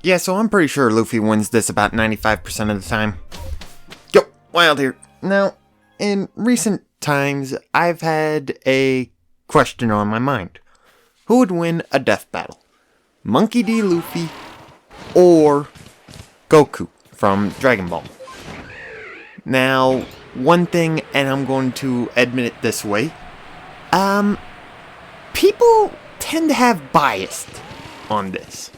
Yeah, so I'm pretty sure Luffy wins this about 95% of the time. Yo, Wild here. Now, in recent times, I've had a question on my mind. Who would win a death battle? Monkey D. Luffy or Goku from Dragon Ball? Now, one thing, and I'm going to admit it this way, people tend to have bias on this.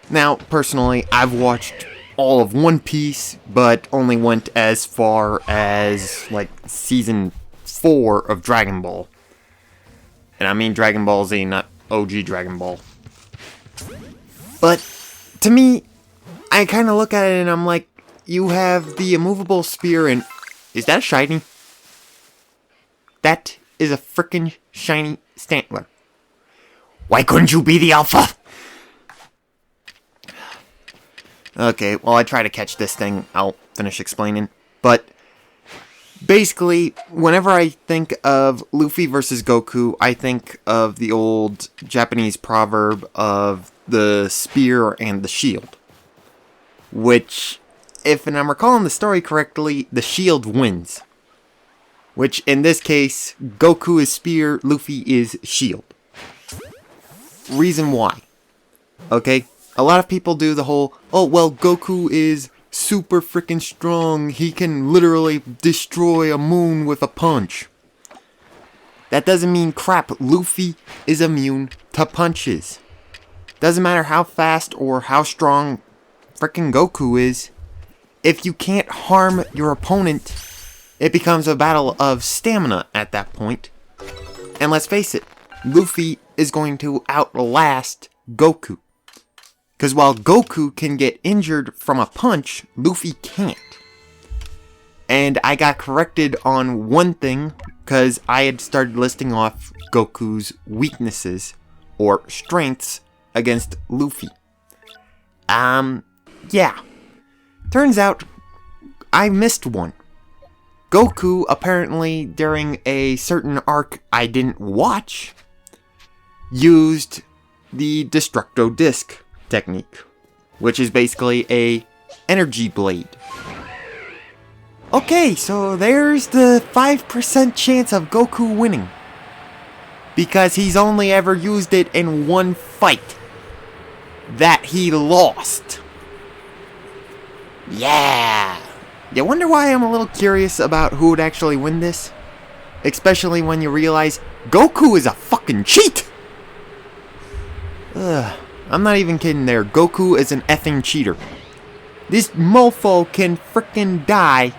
Now, personally, I've watched all of One Piece, but only went as far as, like, Season 4 of Dragon Ball. And I mean Dragon Ball Z, not OG Dragon Ball. But, to me, I kind of look at it and I'm like, you have the immovable spear and... Is that a shiny? That is a frickin' shiny Stantler. Why couldn't you be the alpha? Okay, while I try to catch this thing, I'll finish explaining. But, basically, whenever I think of Luffy versus Goku, I think of the old Japanese proverb of the spear and the shield. Which, if I'm recalling the story correctly, the shield wins. Which, in this case, Goku is spear, Luffy is shield. Reason why. Okay? A lot of people do the whole, oh, well, Goku is super freaking strong. He can literally destroy a moon with a punch. That doesn't mean crap. Luffy is immune to punches. Doesn't matter how fast or how strong freaking Goku is. If you can't harm your opponent, it becomes a battle of stamina at that point. And let's face it, Luffy is going to outlast Goku. Because while Goku can get injured from a punch, Luffy can't. And I got corrected on one thing, because I had started listing off Goku's weaknesses, or strengths, against Luffy. Yeah. Turns out, I missed one. Goku, apparently, during a certain arc I didn't watch, used the Destructo Disc technique, which is basically a energy blade. Okay, so there's the 5% chance of Goku winning. Because he's only ever used it in one fight. That he lost. Yeah. You wonder why I'm a little curious about who would actually win this? Especially when you realize Goku is a fucking cheat! Ugh. I'm not even kidding there. Goku is an effing cheater. This mofo can frickin' die,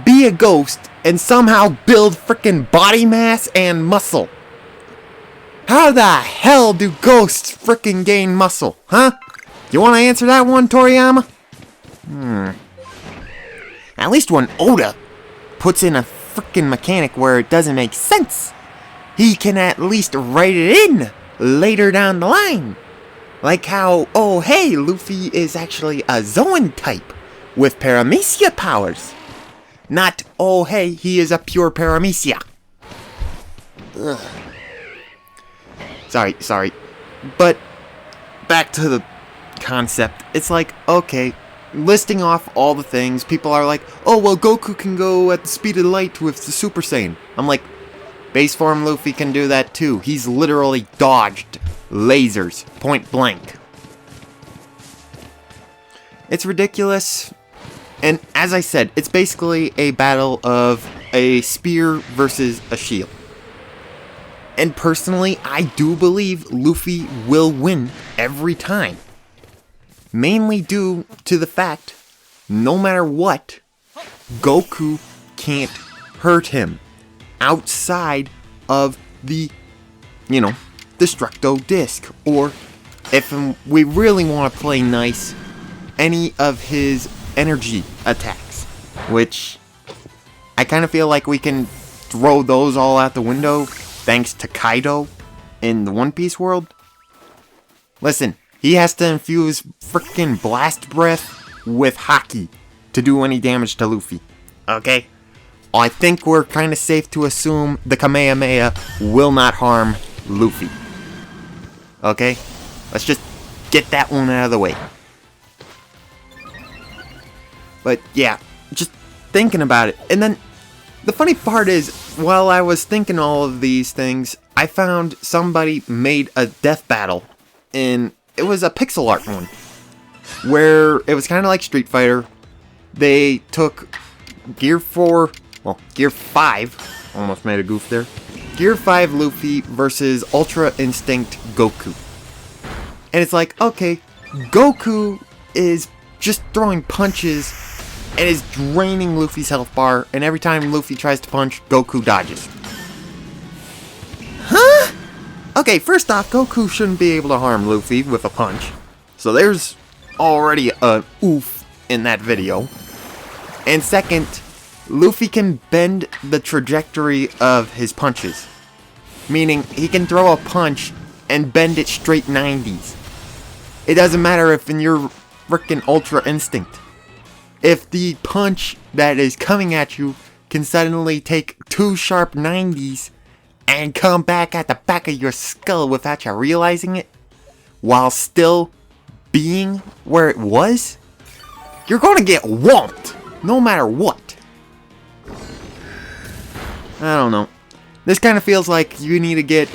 be a ghost, and somehow build frickin' body mass and muscle. How the hell do ghosts frickin' gain muscle, huh? You wanna answer that one, Toriyama? At least when Oda puts in a frickin' mechanic where it doesn't make sense, he can at least write it in later down the line. Like how, oh hey, Luffy is actually a Zoan type with Paramecia powers. Not, oh hey, he is a pure Paramecia. Ugh. Sorry. But, back to the concept. It's like, okay, listing off all the things, people are like, oh well, Goku can go at the speed of light with the Super Saiyan. I'm like, base form Luffy can do that too. He's literally dodged lasers, point blank. It's ridiculous. And as I said, it's basically a battle of a spear versus a shield. And personally, I do believe Luffy will win every time. Mainly due to the fact, no matter what, Goku can't hurt him outside of the, Destructo Disc, or if we really want to play nice, any of his energy attacks, which I kind of feel like we can throw those all out the window thanks to Kaido in the One Piece world. Listen, he has to infuse frickin' blast breath with Haki to do any damage to Luffy, okay? I think we're kind of safe to assume the Kamehameha will not harm Luffy. Okay? Let's just get that one out of the way. But yeah, just thinking about it. And then the funny part is, while I was thinking all of these things, I found somebody made a death battle. And it was a pixel art one. Where it was kind of like Street Fighter. They took Gear 5. Almost made a goof there. Gear 5 Luffy versus Ultra Instinct Goku. And it's like, okay, Goku is just throwing punches and is draining Luffy's health bar, and every time Luffy tries to punch, Goku dodges. Huh? Okay, first off, Goku shouldn't be able to harm Luffy with a punch. So there's already an oof in that video. And second, Luffy can bend the trajectory of his punches. Meaning, he can throw a punch and bend it straight 90s. It doesn't matter if in your frickin' Ultra Instinct. If the punch that is coming at you can suddenly take 2 sharp 90s and come back at the back of your skull without you realizing it, while still being where it was, you're gonna get whomped, no matter what. I don't know. This kind of feels like you need to get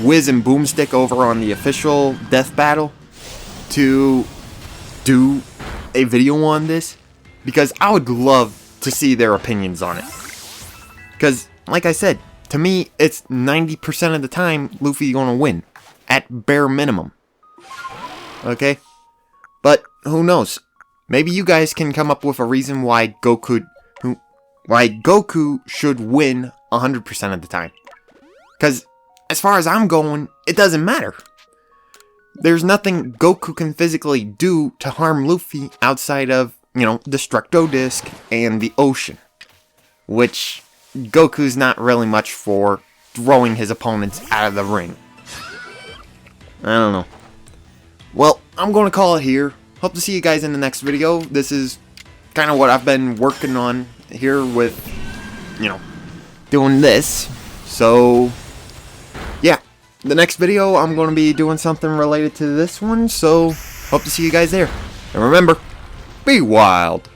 Wiz and Boomstick over on the official death battle to do a video on this, because I would love to see their opinions on it. Because, like I said, to me, it's 90% of the time Luffy gonna win, at bare minimum. Okay? But, who knows? Maybe you guys can come up with a reason why Goku should win 100% of the time. Because, as far as I'm going, it doesn't matter. There's nothing Goku can physically do to harm Luffy outside of, the Destructo Disc and the ocean. Which, Goku's not really much for throwing his opponents out of the ring. I don't know. Well, I'm going to call it here. Hope to see you guys in the next video. This is kind of what I've been working on here with, doing this. So, yeah. The next video, I'm going to be doing something related to this one. So, hope to see you guys there. And remember, be wild.